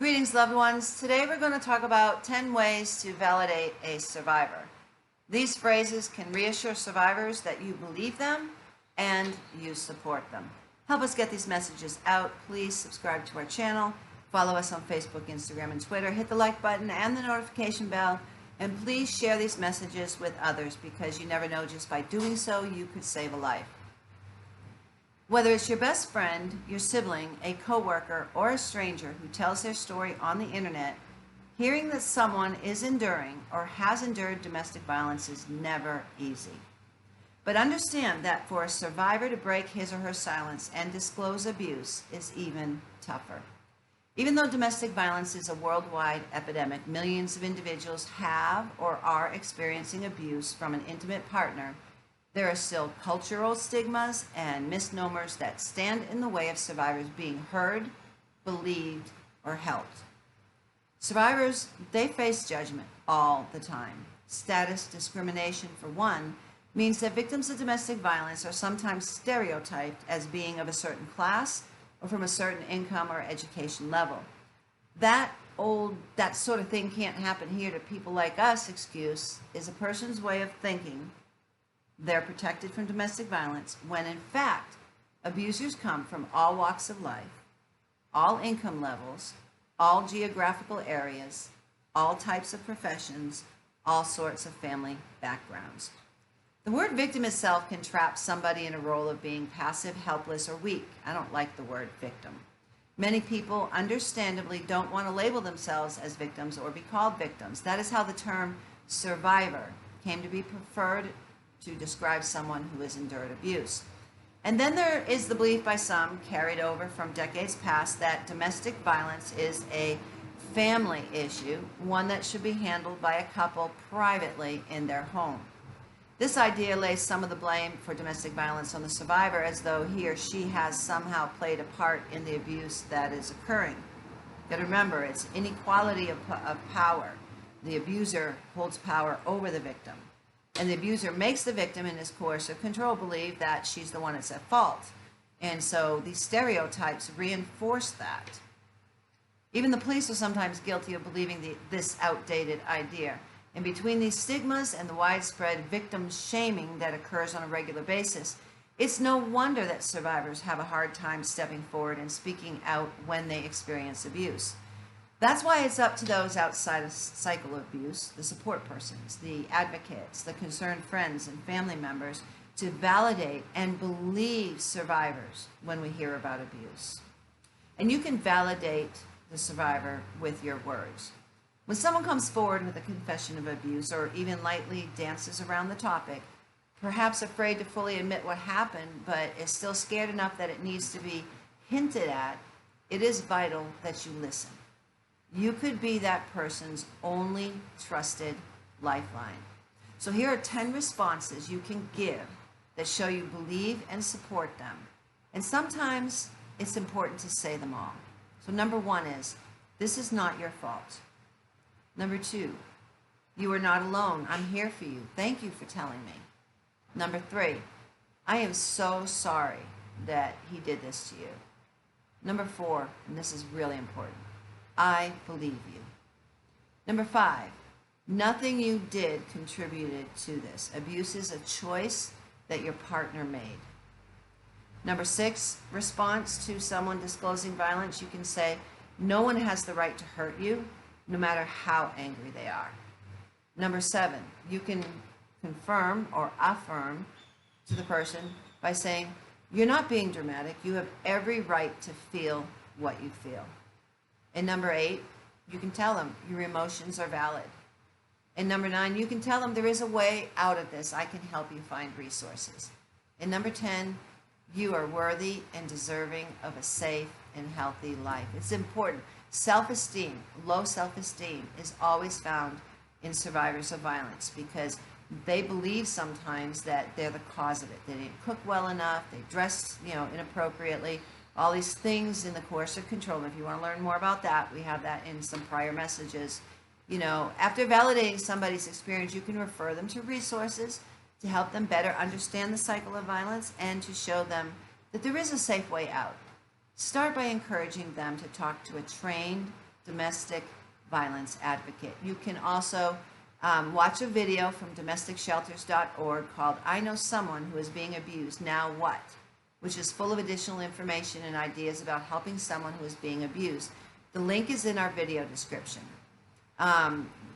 Greetings, loved ones. Today we're going to talk about 10 ways to validate a survivor. These phrases can reassure survivors that you believe them and you support them. Help us get these messages out. Please subscribe to our channel, follow us on Facebook, Instagram, and Twitter, hit the like button and the notification bell, and please share these messages with others because you never know, just by doing so you could save a life. Whether it's your best friend, your sibling, a coworker, or a stranger who tells their story on the internet, hearing that someone is enduring or has endured domestic violence is never easy. But understand that for a survivor to break his or her silence and disclose abuse is even tougher. Even though domestic violence is a worldwide epidemic, millions of individuals have or are experiencing abuse from an intimate partner. There are still cultural stigmas and misnomers that stand in the way of survivors being heard, believed, or helped. Survivors, they face judgment all the time. Status discrimination, for one, means that victims of domestic violence are sometimes stereotyped as being of a certain class or from a certain income or education level. That sort of thing can't happen here to people like us excuse is a person's way of thinking they're protected from domestic violence when in fact abusers come from all walks of life, all income levels, all geographical areas, all types of professions, all sorts of family backgrounds. The word victim itself can trap somebody in a role of being passive, helpless, or weak. I don't like the word victim. Many people understandably don't want to label themselves as victims or be called victims. That is how the term survivor came to be preferred to describe someone who has endured abuse. And then there is the belief by some, carried over from decades past, that domestic violence is a family issue, one that should be handled by a couple privately in their home. This idea lays some of the blame for domestic violence on the survivor as though he or she has somehow played a part in the abuse that is occurring. But remember, it's inequality of power. The abuser holds power over the victim. And the abuser makes the victim in his coercive control believe that she's the one that's at fault. And so these stereotypes reinforce that. Even the police are sometimes guilty of believing this outdated idea. And between these stigmas and the widespread victim shaming that occurs on a regular basis, it's no wonder that survivors have a hard time stepping forward and speaking out when they experience abuse. That's why it's up to those outside of cycle of abuse, the support persons, the advocates, the concerned friends and family members, to validate and believe survivors when we hear about abuse. And you can validate the survivor with your words. When someone comes forward with a confession of abuse or even lightly dances around the topic, perhaps afraid to fully admit what happened, but is still scared enough that it needs to be hinted at, it is vital that you listen. You could be that person's only trusted lifeline. So here are 10 responses you can give that show you believe and support them. And sometimes it's important to say them all. So number 1 is, this is not your fault. Number 2, you are not alone. I'm here for you. Thank you for telling me. Number 3, I am so sorry that he did this to you. Number 4, and this is really important, I believe you. Number 5, nothing you did contributed to this. Abuse is a choice that your partner made. Number 6, response to someone disclosing violence, you can say, no one has the right to hurt you, no matter how angry they are. Number 7, you can confirm or affirm to the person by saying, you're not being dramatic, you have every right to feel what you feel. And number 8, you can tell them your emotions are valid. And number 9, you can tell them there is a way out of this. I can help you find resources. And number 10, you are worthy and deserving of a safe and healthy life. It's important. Self-esteem, low self-esteem is always found in survivors of violence because they believe sometimes that they're the cause of it. They didn't cook well enough, they dressed, inappropriately, all these things in the coercive control. And if you want to learn more about that, we have that in some prior messages. After validating somebody's experience, you can refer them to resources to help them better understand the cycle of violence and to show them that there is a safe way out. Start by encouraging them to talk to a trained domestic violence advocate. You can also watch a video from domesticshelters.org called I Know Someone Who Is Being Abused, Now What?, which is full of additional information and ideas about helping someone who is being abused. The link is in our video description.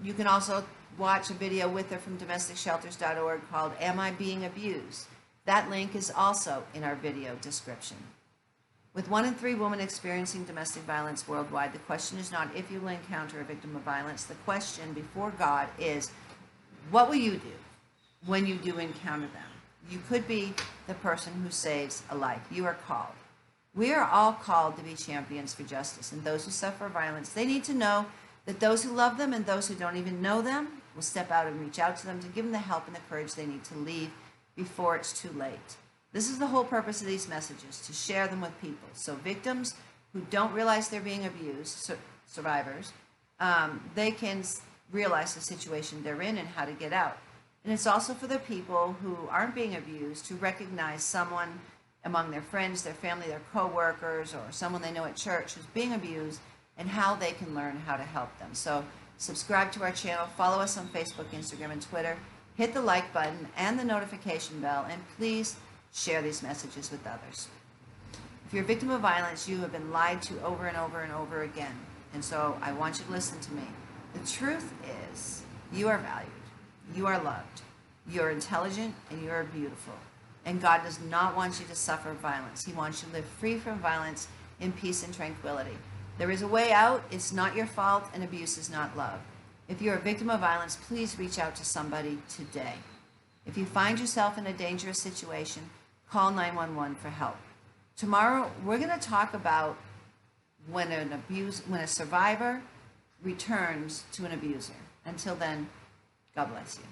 You can also watch a video with her from domesticshelters.org called Am I Being Abused? That link is also in our video description. With 1 in 3 women experiencing domestic violence worldwide, the question is not if you will encounter a victim of violence. The question before God is, what will you do when you do encounter them? You could be the person who saves a life. You are called. We are all called to be champions for justice, and those who suffer violence, they need to know that those who love them and those who don't even know them will step out and reach out to them to give them the help and the courage they need to leave before it's too late. This is the whole purpose of these messages, to share them with people. So victims who don't realize they're being abused, survivors, they can realize the situation they're in and how to get out. And it's also for the people who aren't being abused to recognize someone among their friends, their family, their co-workers, or someone they know at church who's being abused, and how they can learn how to help them. So subscribe to our channel, follow us on Facebook, Instagram, and Twitter, hit the like button and the notification bell, and please share these messages with others. If you're a victim of violence, you have been lied to over and over and over again. And so I want you to listen to me. The truth is, you are valued, you are loved, you are intelligent, and you are beautiful. And God does not want you to suffer violence. He wants you to live free from violence in peace and tranquility. There is a way out. It's not your fault, and abuse is not love. If you're a victim of violence, please reach out to somebody today. If you find yourself in a dangerous situation, call 911 for help. Tomorrow, we're going to talk about when a survivor returns to an abuser. Until then, God bless you.